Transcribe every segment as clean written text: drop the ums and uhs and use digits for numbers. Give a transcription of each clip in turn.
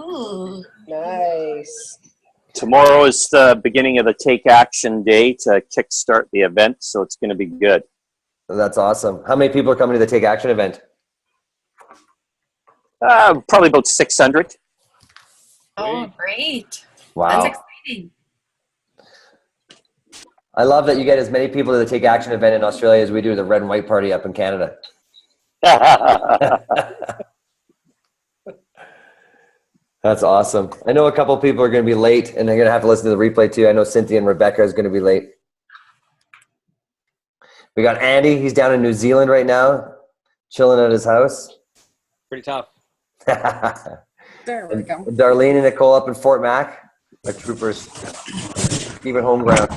Ooh. Nice. Tomorrow is the beginning of the Take Action Day to kickstart the event, so it's going to be good. That's awesome. How many people are coming to the Take Action event? Probably about 600. Oh, great. Wow. That's exciting. I love that you get as many people to the Take Action event in Australia as we do the Red and White Party up in Canada. That's awesome. I know a couple of people are going to be late, and they're going to have to listen to the replay too. I know Cynthia and Rebecca is going to be late. We got Andy. He's down in New Zealand right now, chilling at his house. Pretty tough. There we go. Darlene and Nicole up in Fort Mac. Our troopers. Keeping home ground.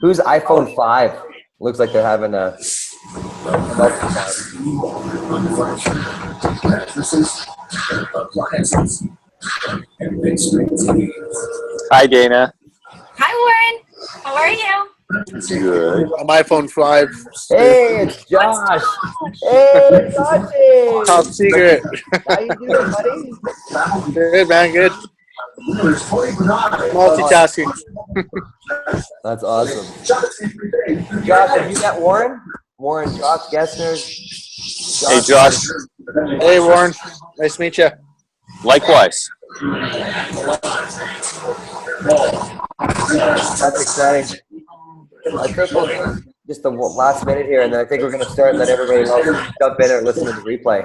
Who's iPhone 5? Looks like they're having a Hi, Dana. Hi, Warren. How are you? Good. On my iPhone 5. Hey, it's Josh. Hey, Josh. Top secret. How you doing, buddy? Good, man. Good. Multitasking. That's awesome. Josh, have you met Warren? Warren, Josh Gessner. Hey, Josh. Hey, Warren. Nice to meet you. Likewise. That's exciting. I tripled just the last minute here, and then I think we're going to start and let everybody else jump in and listen to the replay.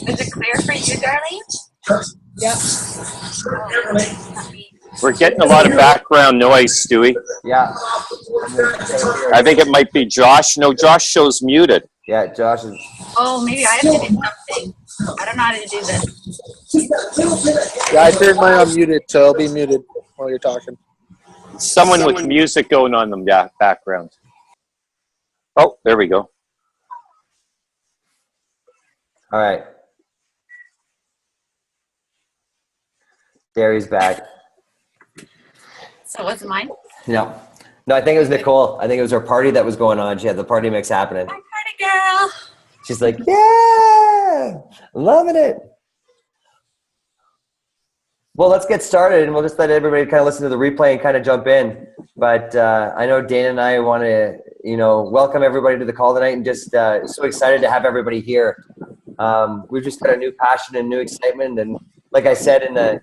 Is it clear for you, darling? Yep. We're getting a lot of background noise, Stewie. Yeah. I think it might be Josh. No, Josh shows muted. Yeah, Josh is. Oh, maybe I have to do something. I don't know how to do this. Yeah, I turned mine on muted, so it'll be muted while you're talking. Someone with music going on in the background. Oh, there we go. All right. Gary's back. So what's mine? No, I think it was Nicole. I think it was her party that was going on. She had the party mix happening. Hi, party girl. She's like, yeah, loving it. Well, let's get started, and we'll just let everybody kind of listen to the replay and kind of jump in. But I know Dana and I want to, welcome everybody to the call tonight, and just so excited to have everybody here. We've just got a new passion and new excitement, and like I said in the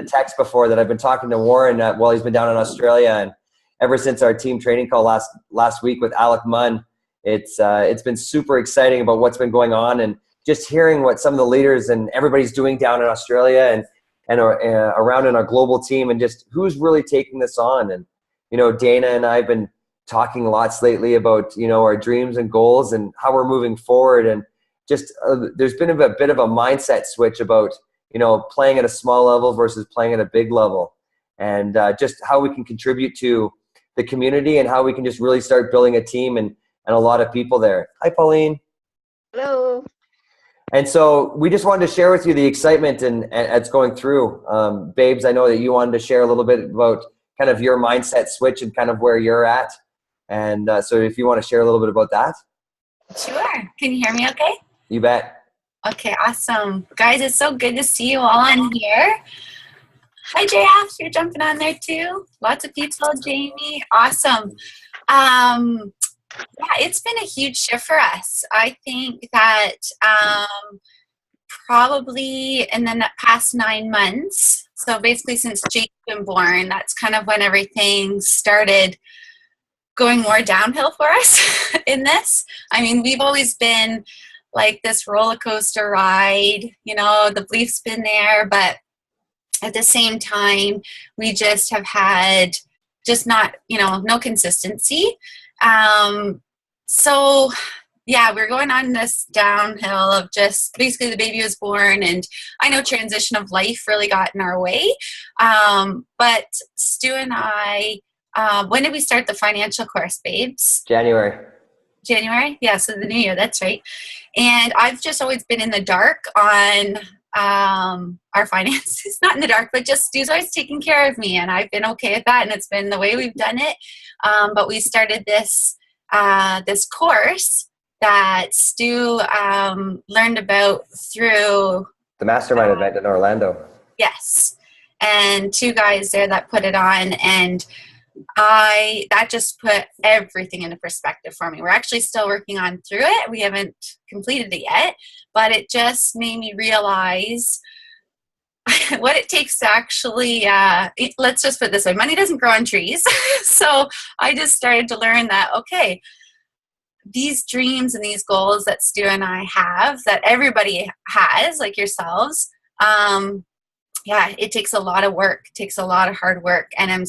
text before, that I've been talking to Warren while he's been down in Australia, and ever since our team training call last week with Alec Munn, it's been super exciting about what's been going on, and just hearing what some of the leaders and everybody's doing down in Australia and around in our global team, and just who's really taking this on. And Dana and I have been talking lots lately about our dreams and goals and how we're moving forward, and just there's been a bit of a mindset switch about playing at a small level versus playing at a big level, and just how we can contribute to the community and how we can just really start building a team and a lot of people there. Hi, Pauline. Hello. And so we just wanted to share with you the excitement and it's going through. Babes, I know that you wanted to share a little bit about kind of your mindset switch and kind of where you're at. And so if you want to share a little bit about that. Sure. Can you hear me okay? You bet. Okay, awesome. Guys, it's so good to see you all on here. Hi, JF. You're jumping on there too. Lots of people. Jamie. Awesome. Yeah, it's been a huge shift for us. I think that probably in the past 9 months, so basically since Jake's been born, that's kind of when everything started going more downhill for us in this. I mean, we've always been like this roller coaster ride, the belief's been there, but at the same time, we just have had just not, no consistency. So yeah, we're going on this downhill of just basically the baby was born, and I know transition of life really got in our way. But Stu and I, when did we start the financial course, babes? January? Yeah, so the new year, that's right. And I've just always been in the dark on our finances, not in the dark, but just Stu's always taking care of me, and I've been okay with that, and it's been the way we've done it. But we started this course that Stu learned about through the mastermind event in Orlando. Yes, and 2 guys there that put it on, and that just put everything into perspective for me. We're actually still working on through it. We haven't completed it yet, but it just made me realize what it takes to actually, let's just put it this way, money doesn't grow on trees. So I just started to learn that, okay, these dreams and these goals that Stu and I have, that everybody has, like yourselves, yeah, it takes a lot of work, takes a lot of hard work. And I'm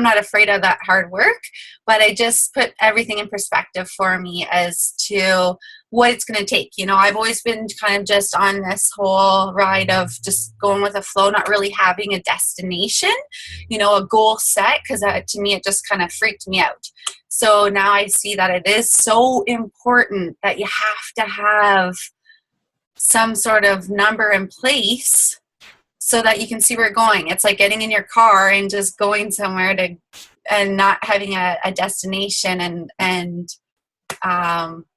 not afraid of that hard work, but I just put everything in perspective for me as to what it's going to take. You know, I've always been kind of just on this whole ride of just going with the flow, not really having a destination, you know, a goal set, because to me, it just kind of freaked me out. So now I see that it is so important that you have to have some sort of number in place so that you can see where you're going. It's like getting in your car and just going somewhere and not having a destination, and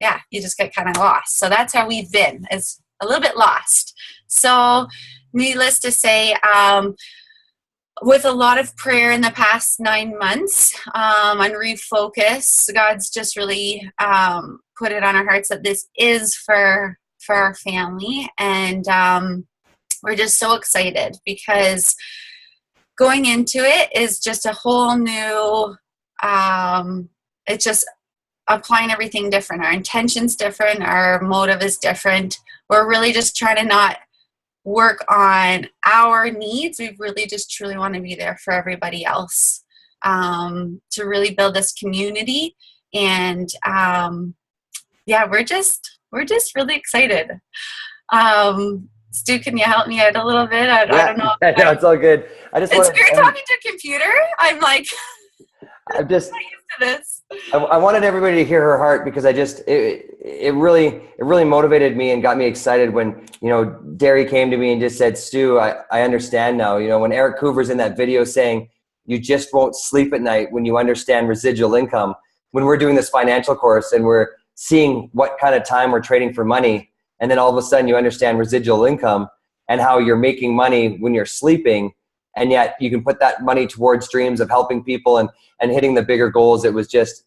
yeah, you just get kind of lost. So that's how we've been, is a little bit lost. So needless to say, with a lot of prayer in the past 9 months, and refocus, God's just really put it on our hearts that this is for our family, and we're just so excited because going into it is just a whole new, it's just applying everything different. Our intention's different. Our motive is different. We're really just trying to not work on our needs. We really just truly want to be there for everybody else, to really build this community. And yeah, we're just really excited. Stu, can you help me out a little bit? I don't know. No, it's all good. It's weird talking to a computer. I'm like, I'm just not used to this. I wanted everybody to hear her heart, because it really motivated me and got me excited when, you know, Derry came to me and just said, Stu, I understand now. You know, when Eric Hoover's in that video saying you just won't sleep at night when you understand residual income, when we're doing this financial course and we're seeing what kind of time we're trading for money, and then all of a sudden you understand residual income and how you're making money when you're sleeping, and yet you can put that money towards dreams of helping people and hitting the bigger goals. It was just,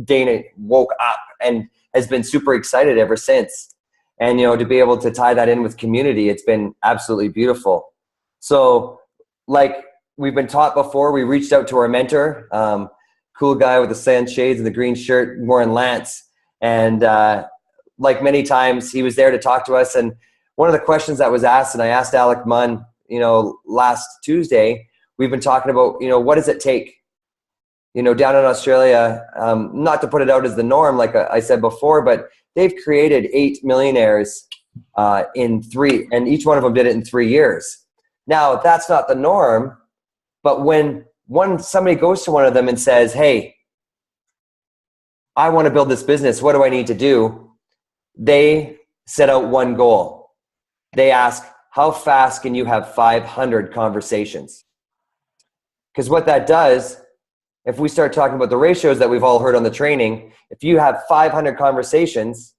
Dana woke up and has been super excited ever since. And, you know, to be able to tie that in with community, it's been absolutely beautiful. So like we've been taught before, we reached out to our mentor, cool guy with the sand shades and the green shirt, Warren Lance. And like many times, he was there to talk to us. And one of the questions that was asked, and I asked Alec Munn, you know, last Tuesday, we've been talking about, you know, what does it take? You know, down in Australia, not to put it out as the norm, like I said before, but they've created 8 millionaires in 3, and each one of them did it in 3 years. Now, that's not the norm, but when somebody goes to one of them and says, hey, I want to build this business, what do I need to do? They set out one goal. They ask, how fast can you have 500 conversations? Because what that does, if we start talking about the ratios that we've all heard on the training, if you have 500 conversations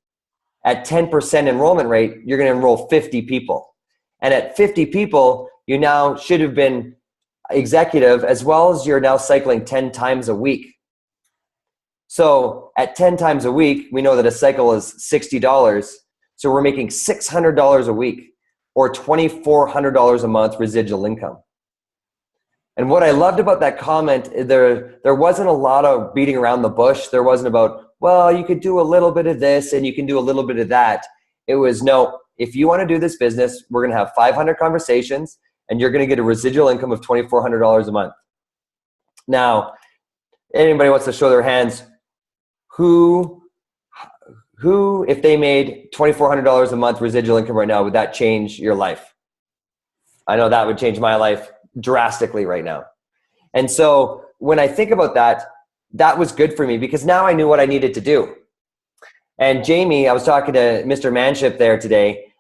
at 10% enrollment rate, you're going to enroll 50 people. And at 50 people, you now should have been executive, as well as you're now cycling 10 times a week. So at 10 times a week, we know that a cycle is $60. So we're making $600 a week, or $2,400 a month residual income. And what I loved about that comment, there wasn't a lot of beating around the bush. There wasn't about, well, you could do a little bit of this and you can do a little bit of that. It was, no, if you want to do this business, we're going to have 500 conversations and you're going to get a residual income of $2,400 a month. Now, anybody wants to show their hands, who, if they made $2,400 a month residual income right now, would that change your life? I know that would change my life drastically right now. And so when I think about that, that was good for me because now I knew what I needed to do. And Jamie, I was talking to Mr. Manship there today.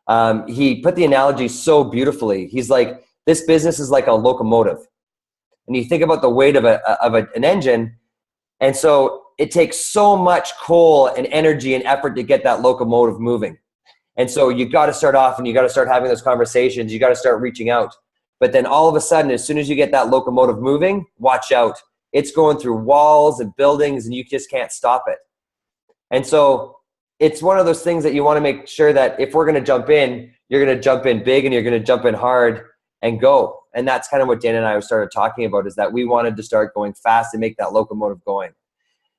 he put the analogy so beautifully. He's like, this business is like a locomotive. And you think about the weight of an engine. And so it takes so much coal and energy and effort to get that locomotive moving. And so you got to start off and you got to start having those conversations. You got to start reaching out. But then all of a sudden, as soon as you get that locomotive moving, watch out. It's going through walls and buildings and you just can't stop it. And so it's one of those things that you want to make sure that if we're going to jump in, you're going to jump in big and you're going to jump in hard and go. And that's kind of what Dana and I started talking about, is that we wanted to start going fast and make that locomotive going.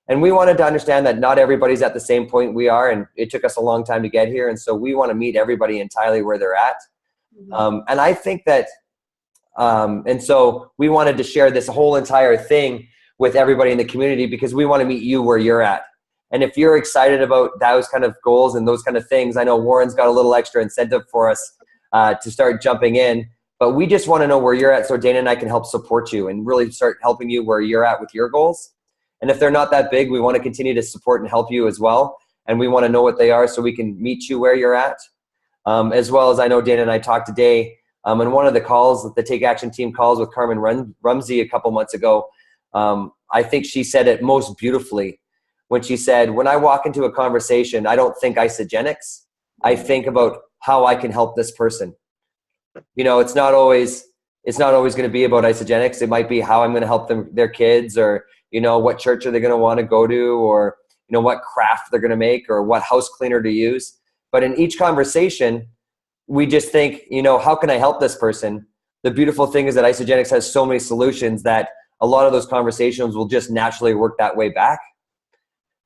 And we wanted to understand that not everybody's at the same point we are, and it took us a long time to get here. And so we want to meet everybody entirely where they're at. And I think that, and so we wanted to share this whole entire thing with everybody in the community because we want to meet you where you're at. And if you're excited about those kind of goals and those kind of things, I know Warren's got a little extra incentive for us to start jumping in. But we just want to know where you're at so Dana and I can help support you and really start helping you where you're at with your goals. And if they're not that big, we want to continue to support and help you as well. And we want to know what they are so we can meet you where you're at. As well as I know Dana and I talked today in one of the calls, the Take Action team calls with Carmen Rumsey a couple months ago. I think she said it most beautifully when she said, when I walk into a conversation, I don't think isogenics. I think about how I can help this person. You know, it's not always going to be about isogenics. It might be how I'm going to help them, their kids, or, you know, what church are they going to want to go to, or, you know, what craft they're going to make, or what house cleaner to use. But in each conversation, we just think, you know, how can I help this person? The beautiful thing is that isogenics has so many solutions that a lot of those conversations will just naturally work that way back.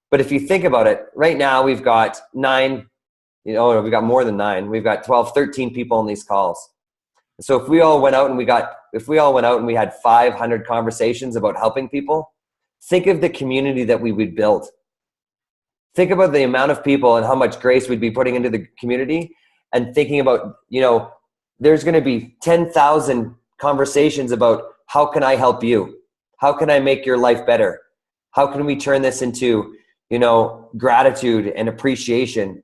But if you think about it, right now we've got 9, we've got more than 9. We've got 12, 13 people on these calls. So if we all went out and we had 500 conversations about helping people, think of the community that we would build. Think about the amount of people and how much grace we'd be putting into the community, and thinking about, you know, there's going to be 10,000 conversations about how can I help you? How can I make your life better? How can we turn this into, you know, gratitude and appreciation?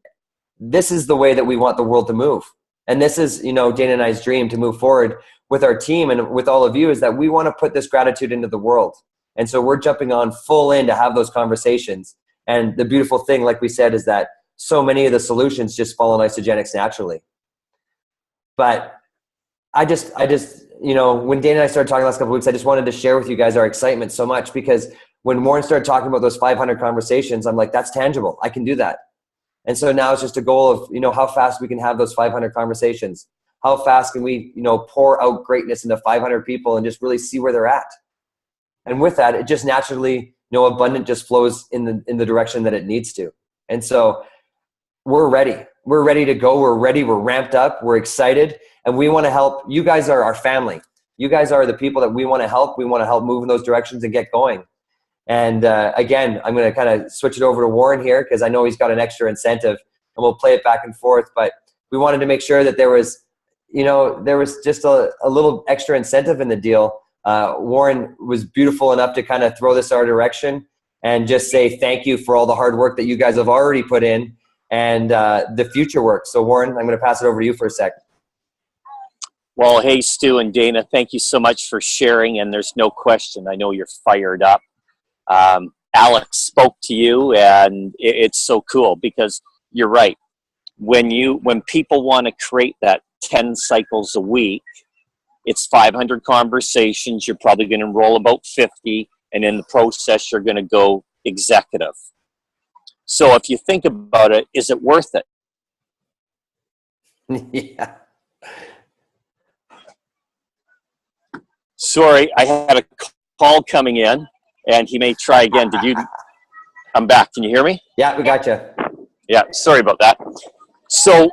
This is the way that we want the world to move. And this is, you know, Dana and I's dream to move forward with our team and with all of you, is that we want to put this gratitude into the world. And so we're jumping on full in to have those conversations. And the beautiful thing, like we said, is that so many of the solutions just fall in isogenics naturally. But I just, you know, when Dana and I started talking last couple of weeks, I just wanted to share with you guys our excitement so much, because when Warren started talking about those 500 conversations, I'm like, that's tangible. I can do that. And so now it's just a goal of, you know, how fast we can have those 500 conversations. How fast can we, you know, pour out greatness into 500 people and just really see where they're at. And with that, it just naturally, you know, abundance just flows in the direction that it needs to. And so we're ready. We're ready to go. We're ready. We're ramped up. We're excited. And we want to help. You guys are our family. You guys are the people that we want to help. We want to help move in those directions and get going. And again, I'm going to kind of switch it over to Warren here, because I know he's got an extra incentive, and we'll play it back and forth. But we wanted to make sure that there was just a little extra incentive in the deal. Warren was beautiful enough to kind of throw this our direction and just say thank you for all the hard work that you guys have already put in, and the future work. So Warren, I'm going to pass it over to you for a sec. Well, hey, Stu and Dana, thank you so much for sharing. And there's no question, I know you're fired up. Alex spoke to you, and it's so cool, because you're right. When people want to create that 10 cycles a week, it's 500 conversations. You're probably going to enroll about 50, and in the process, you're going to go executive. So if you think about it, is it worth it? Yeah. Sorry, I had a call coming in, and he may try again. I'm back. Can you hear me? Yeah, we got you. Yeah, sorry about that. So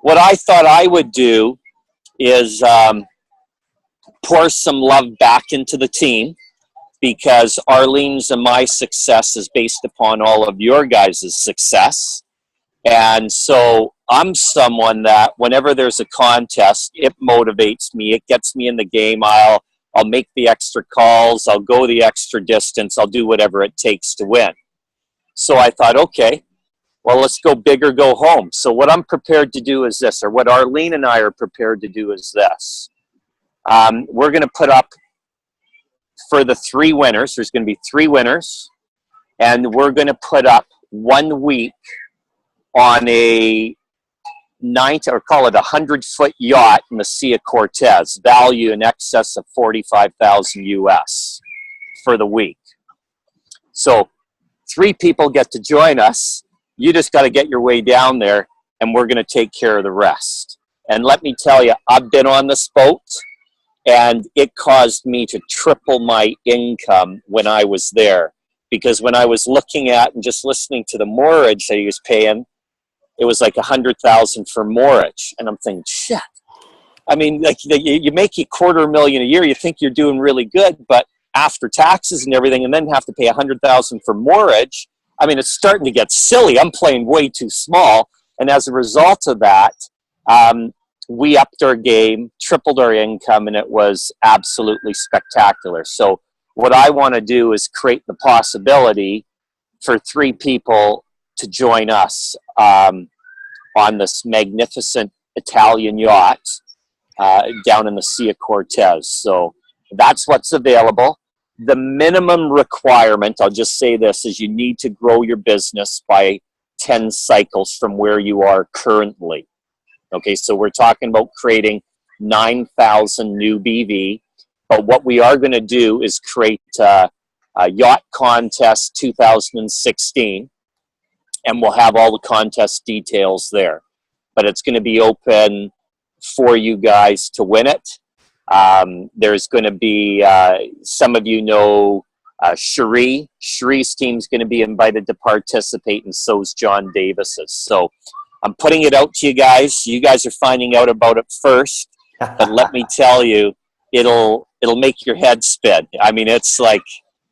what I thought I would do is pour some love back into the team, because Arlene's and my success is based upon all of your guys' success. And so I'm someone that whenever there's a contest, it motivates me. It gets me in the game. I'll make the extra calls. I'll go the extra distance. I'll do whatever it takes to win. So I thought, okay, well, let's go big or go home. So what I'm prepared to do is this, or what Arlene and I are prepared to do is this. We're going to put up for the 3 winners. There's going to be 3 winners, and we're going to put up 1 week on a 90, or call it 100-foot yacht in the Sea of Cortez, value in excess of $45,000 US for the week. So 3 people get to join us. You just got to get your way down there, and we're going to take care of the rest. And let me tell you, I've been on this boat, and it caused me to triple my income when I was there. Because when I was looking at and just listening to the moorage that he was paying, it was like $100,000 for moorage. And I'm thinking, shit. I mean, like, you make $250,000 a year, you think you're doing really good, but after taxes and everything, and then have to pay $100,000 for moorage, I mean, it's starting to get silly. I'm playing way too small. And as a result of that, we upped our game, tripled our income, and it was absolutely spectacular. So what I want to do is create the possibility for 3 people to join us on this magnificent Italian yacht down in the Sea of Cortez. So that's what's available. The minimum requirement, I'll just say this, is you need to grow your business by 10 cycles from where you are currently. Okay, so we're talking about creating 9,000 new BV. But what we are going to do is create a Yacht Contest 2016, and we'll have all the contest details there. But it's going to be open for you guys to win it. There's going to be, some of you know, Cherie. Cherie's team's going to be invited to participate, and so's John Davis's. So I'm putting it out to you guys. You guys are finding out about it first. But let me tell you, it'll make your head spin. I mean, it's like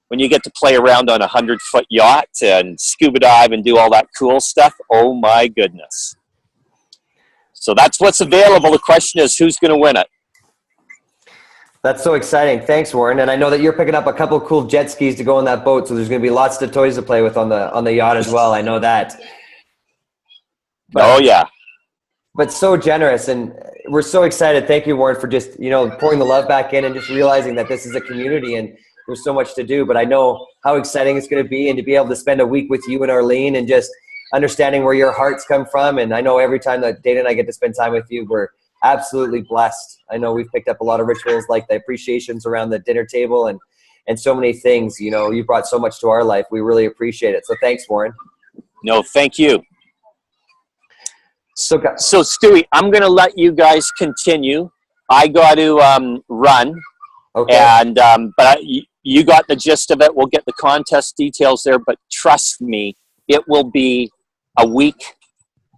when you get to play around on a 100-foot yacht and scuba dive and do all that cool stuff. Oh my goodness. So that's what's available. The question is, who's going to win it? That's so exciting. Thanks, Warren. And I know that you're picking up a couple of cool jet skis to go on that boat. So there's going to be lots of toys to play with on the yacht as well. I know that. But, oh yeah. But so generous, and we're so excited. Thank you, Warren, for just, pouring the love back in and just realizing that this is a community and there's so much to do. But I know how exciting it's going to be, and to be able to spend a week with you and Arlene and just understanding where your hearts come from. And I know every time that Dana and I get to spend time with you, we're absolutely blessed. I know we've picked up a lot of rituals like the appreciations around the dinner table and so many things. You brought so much to our life. We really appreciate it. So thanks, Warren. No, thank you. So Stewie, I'm going to let you guys continue. I got to run. Okay. And but you got the gist of it. We'll get the contest details there. But trust me, it will be a week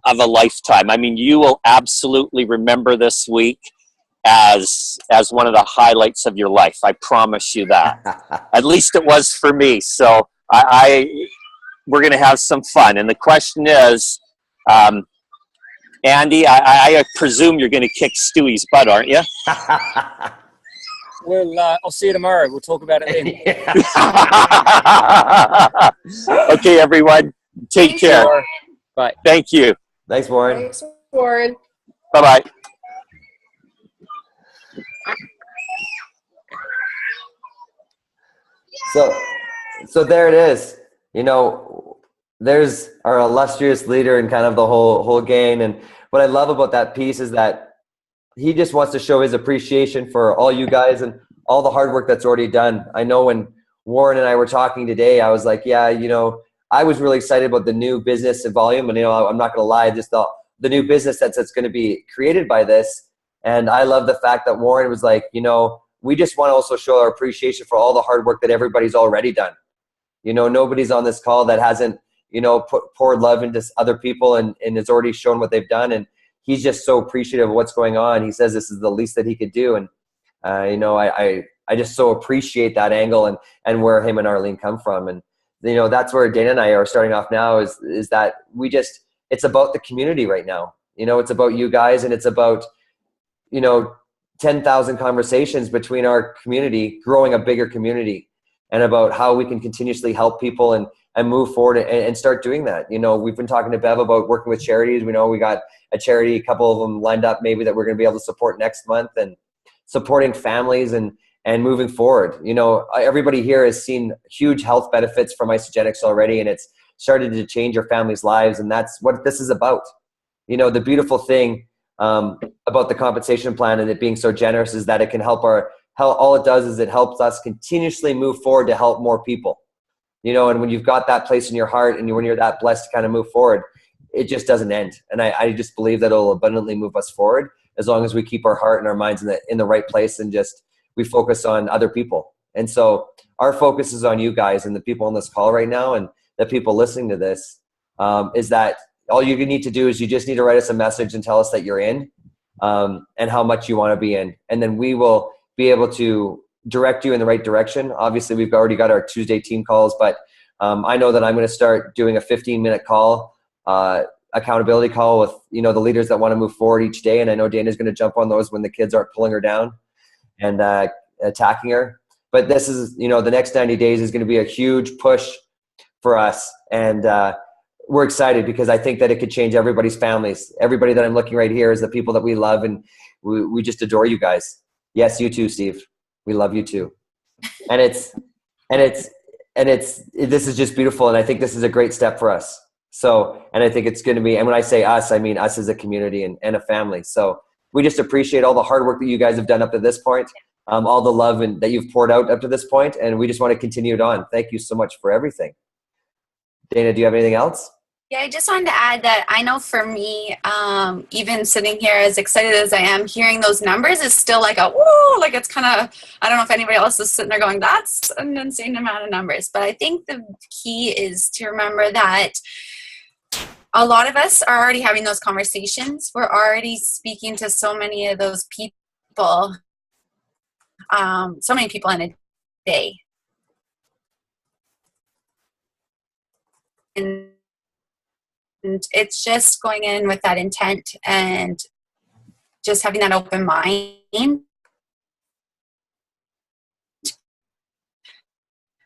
of a lifetime. I mean, you will absolutely remember this week as one of the highlights of your life. I promise you that. At least it was for me. So we're going to have some fun. And the question is, Andy, I presume you're going to kick Stewie's butt, aren't you? Well, I'll see you tomorrow. We'll talk about it then. Okay, everyone. Take care. Warren. Bye. Thank you. Thanks, Warren. Thanks, Warren. Bye-bye. So there it is. There's our illustrious leader and kind of the whole gang. And what I love about that piece is that he just wants to show his appreciation for all you guys and all the hard work that's already done. I know when Warren and I were talking today, I was like, yeah, I was really excited about the new business and volume. And, I'm not going to lie, just the new business that's going to be created by this. And I love the fact that Warren was like, we just want to also show our appreciation for all the hard work that everybody's already done. Nobody's on this call that hasn't, poured love into other people and has already shown what they've done. And he's just so appreciative of what's going on. He says this is the least that he could do. And, I just so appreciate that angle and where him and Arlene come from. And, that's where Dana and I are starting off now is that it's about the community right now. It's about you guys, and it's about, 10,000 conversations between our community, growing a bigger community, and about how we can continuously help people and and move forward and start doing that. You know, we've been talking to Bev about working with charities. We know we got a charity, a couple of them lined up maybe that we're going to be able to support next month, and supporting families and moving forward. You know, everybody here has seen huge health benefits from Isogenics already, and it's started to change your family's lives. And that's what this is about. You know, the beautiful thing about the compensation plan and it being so generous is that it can help all it does is it helps us continuously move forward to help more people. You know, and when you've got that place in your heart and when you're that blessed to kind of move forward, it just doesn't end. And I just believe that it'll abundantly move us forward as long as we keep our heart and our minds in the right place and just we focus on other people. And so our focus is on you guys and the people on this call right now and the people listening to this, is that all you need to do is you just need to write us a message and tell us that you're in, and how much you want to be in. And then we will be able to direct you in the right direction. Obviously, we've already got our Tuesday team calls, but I know that I'm going to start doing a 15-minute call, accountability call with, you know, the leaders that want to move forward each day. And I know Dana's going to jump on those when the kids aren't pulling her down and attacking her. But this is, you know, the next 90 days is going to be a huge push for us. And we're excited because I think that it could change everybody's families. Everybody that I'm looking right here is the people that we love, and we just adore you guys. Yes, you too, Steve. We love you too. And this is just beautiful. And I think this is a great step for us. So, and I think it's going to be, and when I say us, I mean us as a community and a family. So we just appreciate all the hard work that you guys have done up to this point, all the love that you've poured out up to this point, and we just want to continue it on. Thank you so much for everything. Dana, do you have anything else? Yeah, I just wanted to add that I know for me, even sitting here as excited as I am, hearing those numbers is still like a whoa, like it's kind of, I don't know if anybody else is sitting there going, that's an insane amount of numbers. But I think the key is to remember that a lot of us are already having those conversations. We're already speaking to so many of those people, so many people in a day. And it's just going in with that intent and just having that open mind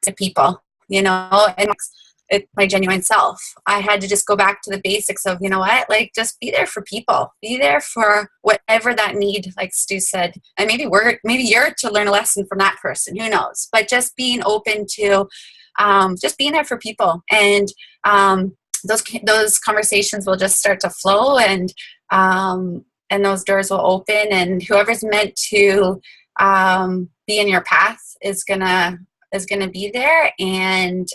to people, you know, and my genuine self. I had to just go back to the basics of, you know what, like just be there for people, be there for whatever that need, like Stu said, and maybe you're to learn a lesson from that person, who knows, but just being open to just being there for people. And those conversations will just start to flow, and those doors will open, and whoever's meant to be in your path is gonna be there. And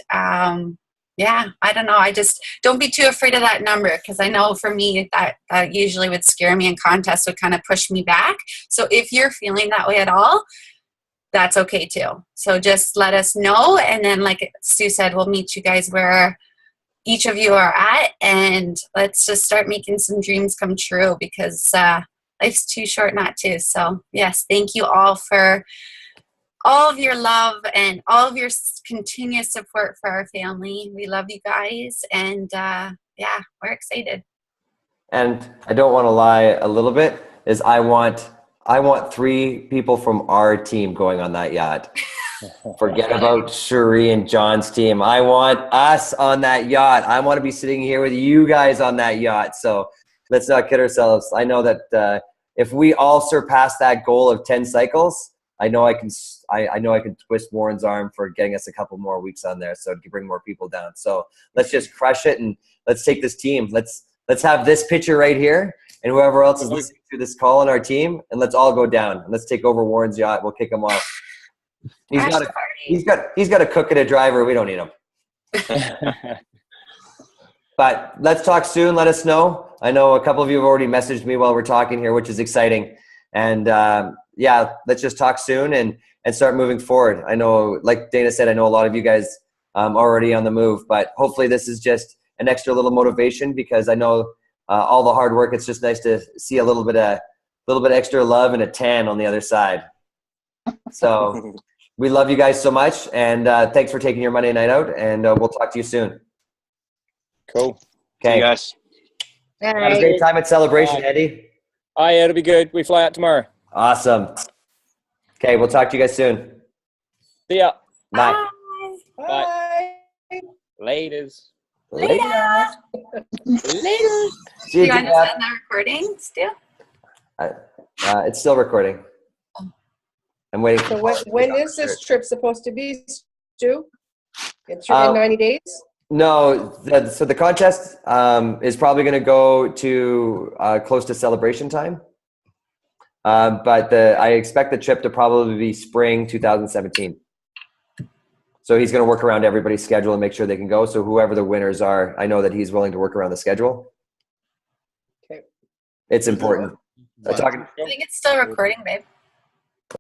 yeah, I don't know. I just don't be too afraid of that number, because I know for me that usually would scare me, and contests would kind of push me back. So if you're feeling that way at all, that's okay too. So just let us know, and then like Stu said, we'll meet you guys where each of you are at, and let's just start making some dreams come true, because life's too short not to. So yes, thank you all for all of your love and all of your continuous support for our family. We love you guys, and yeah, we're excited. And I don't want to lie a little bit, is I want 3 people from our team going on that yacht. Forget about Cherie and John's team. I want us on that yacht. I want to be sitting here with you guys on that yacht. So let's not kid ourselves. I know that if we all surpass that goal of 10 cycles, I know I can twist Warren's arm for getting us a couple more weeks on there, so to bring more people down. So let's just crush it, and let's take this team. Let's have this picture right here, and whoever else is listening to this call on our team, and let's all go down. And let's take over Warren's yacht. We'll kick him off. He's got a cook and a driver. We don't need him. But let's talk soon. Let us know. I know a couple of you have already messaged me while we're talking here, which is exciting. And yeah, let's just talk soon and start moving forward. I know, like Dana said, I know a lot of you guys already on the move, but hopefully this is just an extra little motivation, because I know all the hard work. It's just nice to see a little bit extra love and a tan on the other side. So we love you guys so much, and thanks for taking your Monday night out, and we'll talk to you soon. Cool. Okay. See you guys. Have a great time at Celebration, Eddie. Oh, yeah, it'll be good. We fly out tomorrow. Awesome. Okay, we'll talk to you guys soon. See ya. Bye. Bye. Laters. Later. Later. See Do you, you want to Jeff. send the recording, Stu? It's still recording. I'm waiting. So For when is this trip supposed to be, Stu? It's in 90 days? No, so the contest is probably going to go to close to celebration time. But I expect the trip to probably be spring 2017. So he's going to work around everybody's schedule and make sure they can go. So whoever the winners are, I know that he's willing to work around the schedule. Okay. It's important. Fun. Talking, I think it's still recording, babe.